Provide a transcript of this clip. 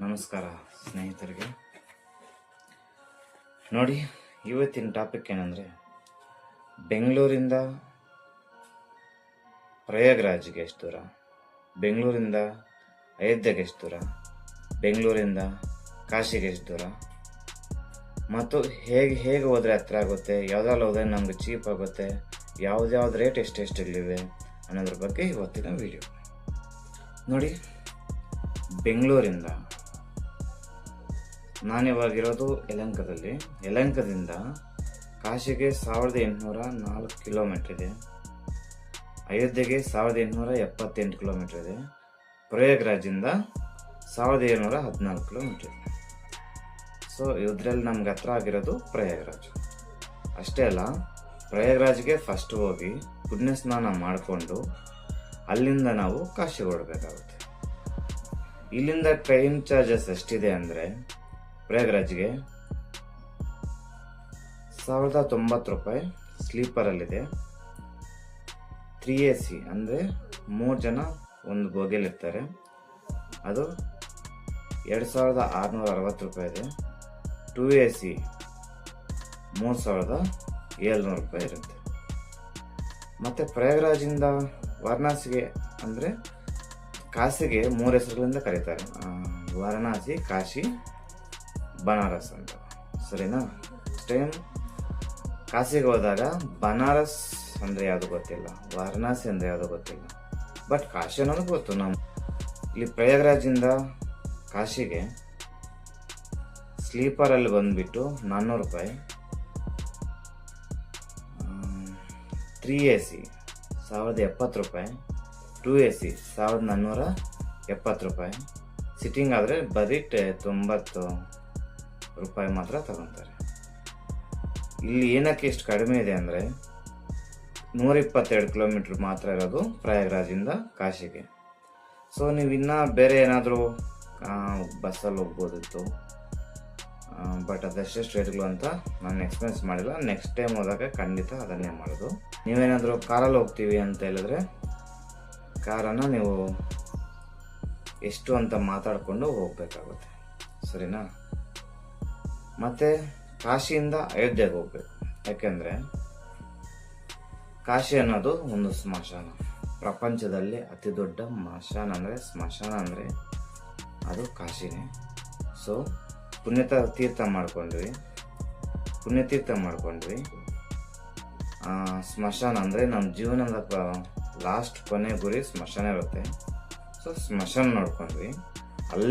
ನಮಸ್ಕಾರ ಸ್ನೇಹಿತರಿಗೆ. ನೋಡಿ, ಇವತ್ತಿನ ಟಾಪಿಕ್ ಏನಂದರೆ, ಬೆಂಗಳೂರಿಂದ ಪ್ರಯಾಗ್ರಾಜ್ಗೆ ಎಷ್ಟು ದೂರ, ಬೆಂಗಳೂರಿಂದ ಅಯೋಧ್ಯೆಗೆ ಎಷ್ಟು ದೂರ, ಬೆಂಗಳೂರಿಂದ ಕಾಶಿಗೆ ಎಷ್ಟು ದೂರ, ಮತ್ತು ಹೇಗೆ ಹೋದರೆ ಹತ್ರ ಆಗುತ್ತೆ, ಯಾವುದ್ರಲ್ಲಿ ಹೋದರೆ ನಮಗೆ ಚೀಪ್ ಆಗುತ್ತೆ, ಯಾವ್ದು ರೇಟ್ ಎಷ್ಟೆಷ್ಟಿರಲಿವೆ ಅನ್ನೋದ್ರ ಬಗ್ಗೆ ಇವತ್ತಿನ ವಿಡಿಯೋ. ನೋಡಿ, ಬೆಂಗಳೂರಿಂದ ನಾನಿವಾಗಿರೋದು ಯಲಹಂಕದಿಂದ ಕಾಶಿಗೆ 1804 ಕಿಲೋಮೀಟರ್ ಇದೆ, ಅಯೋಧ್ಯೆಗೆ 1878 ಕಿಲೋಮೀಟರ್ ಇದೆ, ಪ್ರಯಾಗ್ರಾಜಿಂದ 1714 ಕಿಲೋಮೀಟರ್ ಇದೆ. ಸೊ ಇದರಲ್ಲಿ ನಮ್ಗೆ ಹತ್ರ ಆಗಿರೋದು ಪ್ರಯಾಗ್ರಾಜ್. ಅಷ್ಟೇ ಅಲ್ಲ, ಪ್ರಯಾಗ್ರಾಜ್ಗೆ ಫಸ್ಟ್ ಹೋಗಿ ಪುಣ್ಯ ಸ್ನಾನ ಮಾಡಿಕೊಂಡು ಅಲ್ಲಿಂದ ನಾವು ಕಾಶಿಗೆ ಹೊರಡಬೇಕಾಗುತ್ತೆ. ಇಲ್ಲಿಂದ ಟ್ರೈನ್ ಚಾರ್ಜಸ್ ಎಷ್ಟಿದೆ ಅಂದರೆ, ಪ್ರಯಾಗ್ರಾಜ್ಗೆ 1090 ರೂಪಾಯಿ ಸ್ಲೀಪರಲ್ಲಿದೆ. 3AC ಅಂದರೆ 3 ಜನ ಒಂದು ಬೋಗಿಯಲ್ಲಿರ್ತಾರೆ, ಅದು 2660 ರೂಪಾಯಿ ಇದೆ. 2AC 3700 ರೂಪಾಯಿ ಇರುತ್ತೆ. ಮತ್ತು ಪ್ರಯಾಗ್ರಾಜಿಂದ ವಾರಣಾಸಿಗೆ ಅಂದರೆ ಕಾಶಿಗೆ 3 ಹೆಸರುಗಳಿಂದ ಕರೀತಾರೆ: ವಾರಣಾಸಿ, ಕಾಶಿ, ಬನಾರಸ್ ಅಂತ. ಸರಿನಾ? ಟೈಮ್ ಕಾಶಿಗೆ ಹೋದಾಗ ಬನಾರಸ್ ಅಂದರೆ ಯಾವುದು ಗೊತ್ತಿಲ್ಲ, ವಾರಣಾಸಿ ಅಂದರೆ ಯಾವುದು ಗೊತ್ತಿಲ್ಲ, ಬಟ್ ಕಾಶಿ ಅನ್ನೋದು ಗೊತ್ತು. ನಾವು ಇಲ್ಲಿ ಪ್ರಯಾಗ್ರಾಜಿಂದ ಕಾಶಿಗೆ ಸ್ಲೀಪರಲ್ಲಿ ಬಂದುಬಿಟ್ಟು 400 ರೂಪಾಯಿ, 3AC 1070 ರೂಪಾಯಿ, 2AC 1470 ರೂಪಾಯಿ, ಸಿಟ್ಟಿಂಗ್ ಆದರೆ ಬರೀ 90 ರೂಪಾಯಿ ಮಾತ್ರ ತಗೊತಾರೆ. ಇಲ್ಲಿ ಏನಕ್ಕೆ ಇಷ್ಟು ಕಡಿಮೆ ಇದೆ ಅಂದರೆ, 122 ಕಿಲೋಮೀಟ್ರ್ ಮಾತ್ರ ಇರೋದು ಪ್ರಯಾಗ್ರಾಜಿಂದ ಕಾಶಿಗೆ. ಸೊ ನೀವು ಇನ್ನೂ ಬೇರೆ ಏನಾದರೂ ಬಸ್ಸಲ್ಲಿ ಹೋಗ್ಬೋದಿತ್ತು, ಬಟ್ ಅದೆಷ್ಟು ರೇಟ್ಗಳು ಅಂತ ನಾನು ಎಕ್ಸ್ಪೀರಿಯನ್ಸ್ ಮಾಡಿಲ್ಲ. ನೆಕ್ಸ್ಟ್ ಟೈಮ್ ಹೋದಾಗ ಖಂಡಿತ ಅದನ್ನೇ ಮಾಡೋದು. ನೀವೇನಾದರೂ ಕಾರಲ್ಲಿ ಹೋಗ್ತೀವಿ ಅಂತ ಹೇಳಿದ್ರೆ, ಕಾರನ್ನು ನೀವು ಎಷ್ಟು ಅಂತ ಮಾತಾಡಿಕೊಂಡು ಹೋಗಬೇಕಾಗುತ್ತೆ. ಸರಿನಾ? ಮತ್ತು ಕಾಶಿಯಿಂದ ಅಯೋಧ್ಯೆಗೆ ಹೋಗ್ಬೇಕು. ಯಾಕೆಂದರೆ ಕಾಶಿ ಅನ್ನೋದು ಒಂದು ಸ್ಮಶಾನ, ಪ್ರಪಂಚದಲ್ಲಿ ಅತಿ ದೊಡ್ಡ ಸ್ಮಶಾನ ಅಂದರೆ ಅದು ಕಾಶಿನೇ. ಸೊ ಪುಣ್ಯತೀರ್ಥ ಮಾಡ್ಕೊಂಡ್ವಿ. ಸ್ಮಶಾನ ಅಂದರೆ ನಮ್ಮ ಜೀವನದ ಲಾಸ್ಟ್ ಕೊನೆ ಗುರಿ ಸ್ಮಶಾನ ಇರುತ್ತೆ. ಸೊ ಸ್ಮಶಾನ ನೋಡ್ಕೊಂಡ್ವಿ. ಅಲ್ಲಿ